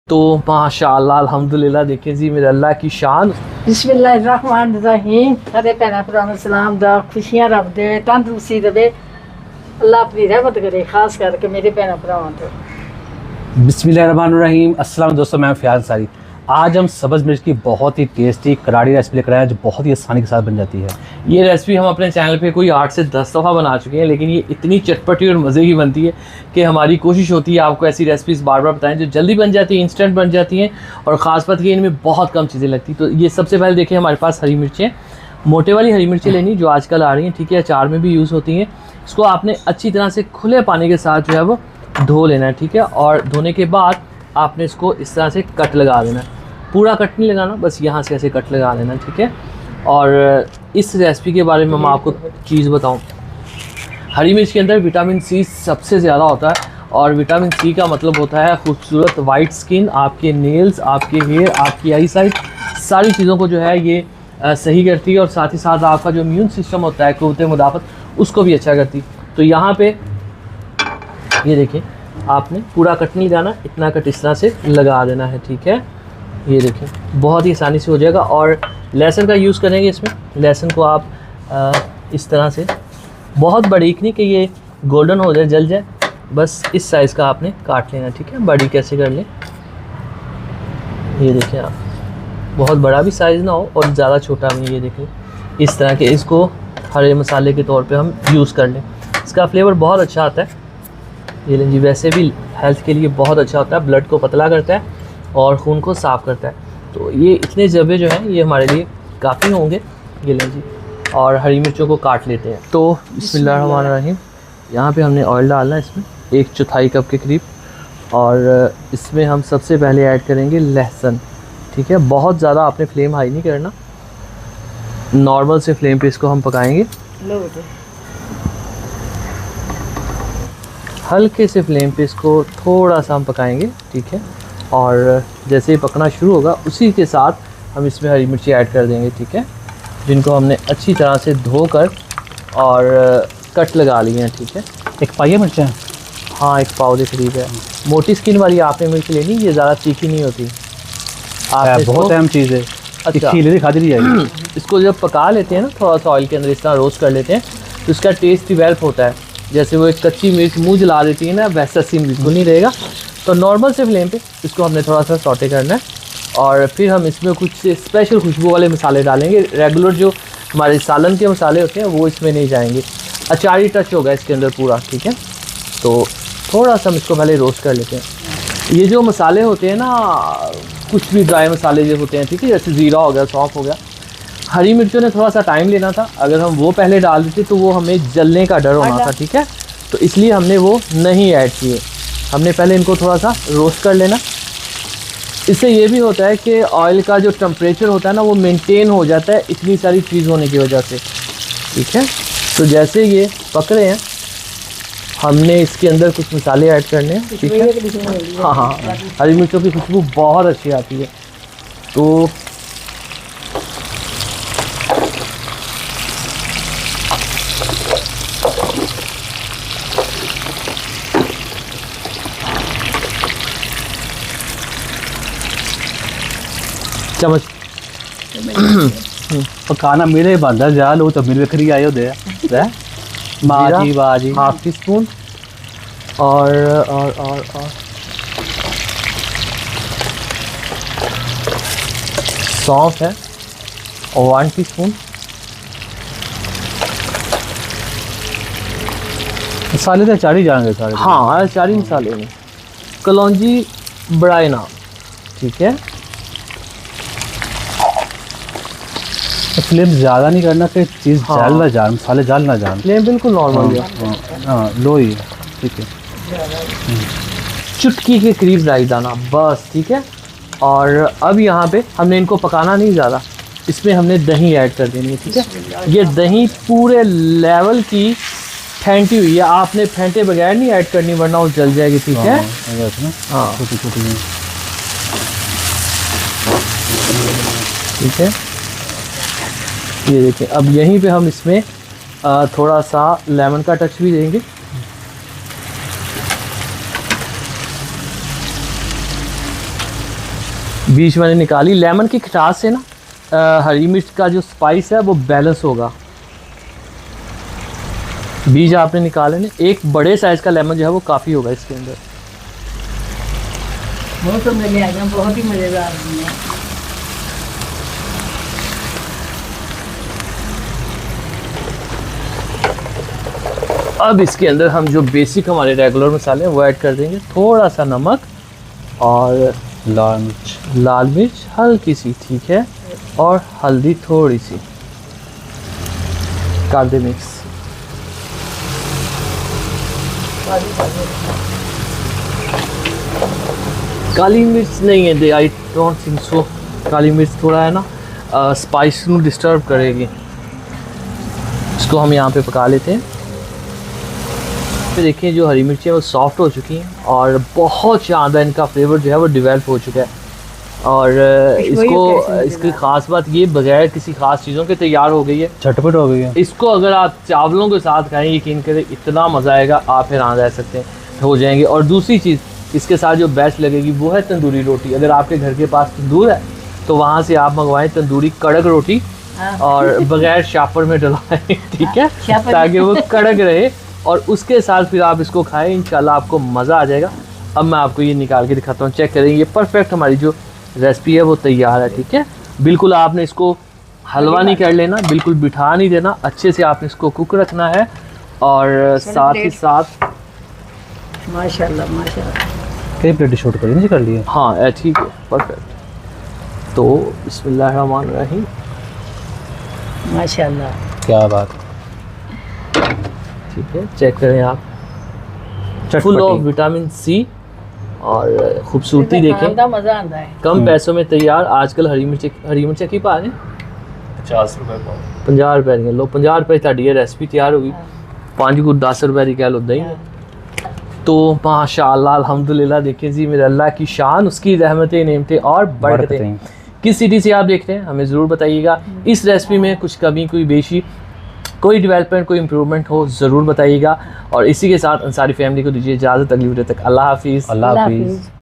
तो माशाअल्लाह अल्हम्दुलिल्लाह देखिए जी मेरे अल्लाह की शान। बिस्मिल्लाहिर्रहमानिर्रहीम। सारे भैन भरा नूं सलाम दा खुशियां रब दे तंदरुस्ती देवे अल्लाह अपनी रहमत करे खास करके मेरे भैन भरावां ते। बिस्मिल्लाहिर्रहमानिर्रहीम। अस्सलाम दोस्तों, मैं फ़ियाज़ अंसारी। आज हम सब्ज़ मिर्च की बहुत ही टेस्टी करारी रेसिपी लेकर आए हैं जो बहुत ही आसानी के साथ बन जाती है। ये रेसिपी हम अपने चैनल पे कोई 8 से 10 दफ़ा बना चुके हैं, लेकिन ये इतनी चटपटी और मज़े की बनती है कि हमारी कोशिश होती है आपको ऐसी रेसिपीज़ बार बार बताएं जो जल्दी बन जाती हैं, इंस्टेंट बन जाती हैं और ख़ास बात ये इनमें बहुत कम चीज़ें लगती। तो ये सबसे पहले देखिए हमारे पास हरी मिर्चें, मोटे वाली हरी मिर्चें लेनी जो आजकल आ रही हैं, ठीक है, अचार में भी यूज़ होती हैं। इसको आपने अच्छी तरह से खुले पानी के साथ जो है वो धो लेना है, ठीक है। और धोने के बाद आपने इसको इस तरह से कट लगा देना है, पूरा कट नहीं लगाना, बस यहाँ से ऐसे कट लगा लेना, ठीक है। और इस रेसिपी के बारे में मैं आपको चीज़ बताऊँ, हरी मिर्च के अंदर विटामिन सी सबसे ज़्यादा होता है और विटामिन सी का मतलब होता है खूबसूरत वाइट स्किन, आपके नेल्स, आपके हेयर, आपकी आई साइट, सारी चीज़ों को जो है ये सही करती है और साथ ही साथ आपका जो इम्यून सिस्टम होता है क़ुव्वत मुदाफ़त उसको भी अच्छा करती। तो यहाँ पे ये देखिए आपने पूरा कट नहीं लगाना, इतना कट इस तरह से लगा देना है, ठीक है। ये देखिए बहुत ही आसानी से हो जाएगा। और लहसुन का यूज़ करेंगे इसमें, लहसुन को आप इस तरह से बहुत बारीक नहीं कि ये गोल्डन हो जाए जल जाए, बस इस साइज़ का आपने काट लेना, ठीक है। बारीक कैसे कर लें, ये देखिए आप, बहुत बड़ा भी साइज़ ना हो और ज़्यादा छोटा भी नहीं, ये देखिए इस तरह के इसको हरे मसाले के तौर पे हम यूज़ कर लें, इसका फ्लेवर बहुत अच्छा आता है। ये लें जी, वैसे भी हेल्थ के लिए बहुत अच्छा होता है, ब्लड को पतला करता है और खून को साफ़ करता है। तो ये इतने ज़र्बे जो हैं ये हमारे लिए काफ़ी होंगे। ये लें जी, और हरी मिर्चों को काट लेते हैं। तो बिस्मिल्लाहिर्रहमानिर्रहीम, यहाँ पे हमने ऑयल डालना है इसमें 1/4 कप के करीब, और इसमें हम सबसे पहले ऐड करेंगे लहसुन, ठीक है। बहुत ज़्यादा आपने फ्लेम हाई नहीं करना, नॉर्मल से फ्लेम पे इसको हम पकाएंगे, हल्के से फ्लेम पे इसको थोड़ा सा हम पकाएंगे, ठीक है। और जैसे ही पकना शुरू होगा उसी के साथ हम इसमें हरी मिर्ची ऐड कर देंगे, ठीक है, जिनको हमने अच्छी तरह से धोकर और कट लगा लिए हैं, ठीक है। एक पाइया मिर्च है, हाँ, 1 पाव के करीब है। मोटी स्किन वाली आपने मिर्च लेनी, ये ज़्यादा तीखी नहीं होती। आप बहुत अहम चीज़ है, अच्छा खीले खा दी जाएगी। इसको जब पका लेते हैं ना, थोड़ा सा ऑयल के अंदर इस तरह रोस्ट कर लेते हैं तो इसका टेस्ट डिवेल्प होता है। जैसे वो एक कच्ची मिर्च मुँह जला देती है ना, वैसा सीन बिल्कुल नहीं रहेगा। तो नॉर्मल से फ्लेम पे इसको हमने थोड़ा सा सौटे करना है और फिर हम इसमें कुछ स्पेशल खुशबू वाले मसाले डालेंगे। रेगुलर जो हमारे सालन के मसाले होते हैं वो इसमें नहीं जाएंगे, अचारी टच होगा इसके अंदर पूरा, ठीक है। तो थोड़ा सा हम इसको पहले रोस्ट कर लेते हैं। ये जो मसाले होते हैं ना, कुछ भी ड्राई मसाले जो होते हैं, ठीक है, जैसे ज़ीरा हो गया, सौंफ हो गया, हरी मिर्चों ने थोड़ा सा टाइम लेना था, अगर हम वो पहले डाल देते तो वो हमें जलने का डर होना था, ठीक है। तो इसलिए हमने वो नहीं ऐड किए, हमने पहले इनको थोड़ा सा रोस्ट कर लेना। इससे ये भी होता है कि ऑयल का जो टेम्परेचर होता है ना वो मेंटेन हो जाता है इतनी सारी चीज़ होने की वजह से, ठीक है। तो जैसे ये पक रहे हैं हमने इसके अंदर कुछ मसाले ऐड करने हैं, ठीक है। हाँ हाँ, हरी मिर्चों की खुशबू बहुत अच्छी आती है। तो चम्मच पकाना मेरे बनता जा लो तो मेरे खरी आए होते हैं माजी बाजी। 1/2 टीस्पून और सौंफ है और 1 टीस्पून। मसाले तो चार ही जाएंगे सारे, हाँ, अचारी मसाले में कलौंजी बड़ाई नाम, ठीक है। फ्लेम ज़्यादा नहीं करना कि चीज़ जल ना जाए, मसाले जल ना जाए। फ्लेम बिल्कुल नॉर्मल है, हाँ लो ही है, ठीक है। चुटकी के करीब राई दाना बस, ठीक है। और अब यहाँ पे हमने इनको पकाना नहीं ज़्यादा, इसमें हमने दही ऐड कर देनी है, ठीक है। ये दही पूरे लेवल की फेंटी हुई है, आपने फेंटे बगैर नहीं ऐड करनी वरना वो जल जाएगी, ठीक है। हाँ छोटी छोटी, ठीक है। ये देखिए अब यहीं पे हम इसमें थोड़ा सा लेमन का टच भी देंगे, बीच मैंने निकाली। लेमन की खटास से ना हरी मिर्च का जो स्पाइस है वो बैलेंस होगा। बीज आपने निकाले ना, एक बड़े साइज का लेमन जो है वो काफ़ी होगा इसके अंदर। वो तो मेरे आइटम बहुत ही मज़ेदार बने। अब इसके अंदर हम जो बेसिक हमारे रेगुलर मसाले हैं वो ऐड कर देंगे। थोड़ा सा नमक और लाल मिर्च हल्की सी, ठीक है, और हल्दी थोड़ी सी, कर दे मिक्स। काली मिर्च नहीं है दे, आई डोंट थिंक सो। काली मिर्च थोड़ा है ना स्पाइस को डिस्टर्ब करेगी। इसको हम यहाँ पे पका लेते हैं। फिर देखिए जो हरी मिर्ची है वो सॉफ्ट हो चुकी हैं और बहुत ज़्यादा इनका फ्लेवर जो है वो डेवलप हो चुका है। और इसको इसकी ख़ास बात ये बगैर किसी ख़ास चीज़ों के तैयार हो गई है, झटपट हो गई है। इसको अगर आप चावलों के साथ खाएं यकीन करें इतना मज़ा आएगा, आप हैरान रह सकते हैं, हो जाएंगे। और दूसरी चीज़ इसके साथ जो बेस्ट लगेगी वो है तंदूरी रोटी। अगर आपके घर के पास तंदूर है तो वहाँ से आप मंगवाएं तंदूरी कड़क रोटी और बगैर शापर में डलवाएं, ठीक है, ताकि वो कड़क रहे और उसके साथ फिर आप इसको खाएं, इंशाल्लाह आपको मज़ा आ जाएगा। अब मैं आपको ये निकाल के दिखाता हूँ, चेक करें। ये परफेक्ट हमारी जो रेसिपी है वो तैयार है, ठीक है। बिल्कुल आपने इसको हलवा नहीं कर लेना, बिल्कुल बिठा नहीं देना, अच्छे से आपने इसको कुक रखना है। और साथ ही साथ माशाल्लाह माशाल्लाह कई प्लेट शूट करी नहीं कर लिए। हाँ ठीक है, परफेक्ट। तो बिस्मिल्लाहिर्रहमानिर्रहीम, माशाल्लाह, क्या बात, ठीक है, चेक करें आप। फुल ऑफ विटामिन सी और खूबसूरती देखें, मज़ा आता है। कम पैसों में तैयार। आजकल हरी मिर्च की पा रहे 50 रुपए पाव, 50 रुपए दी लो, 50 रुपए ताड़ी ये रेसिपी तैयार होगी। 5 को 10 रुपए की कह लो दही। तो माशाअल्लाह अल्हम्दुलिल्लाह, देखें जी मेरे अल्लाह की शान, उसकी रहमतें नेमतें और बरकतें। किस सिटी से आप देख रहे हैं हमें ज़रूर बताइएगा। इस रेसिपी में कुछ कमी, कोई बेशी, कोई डेवलपमेंट, कोई इम्प्रूवमेंट हो ज़रूर बताइएगा। और इसी के साथ अंसारी फैमिली को दीजिए इजाज़त, अगली वीडियो तक अल्लाह हाफिज़। अल्लाह हाफिज़।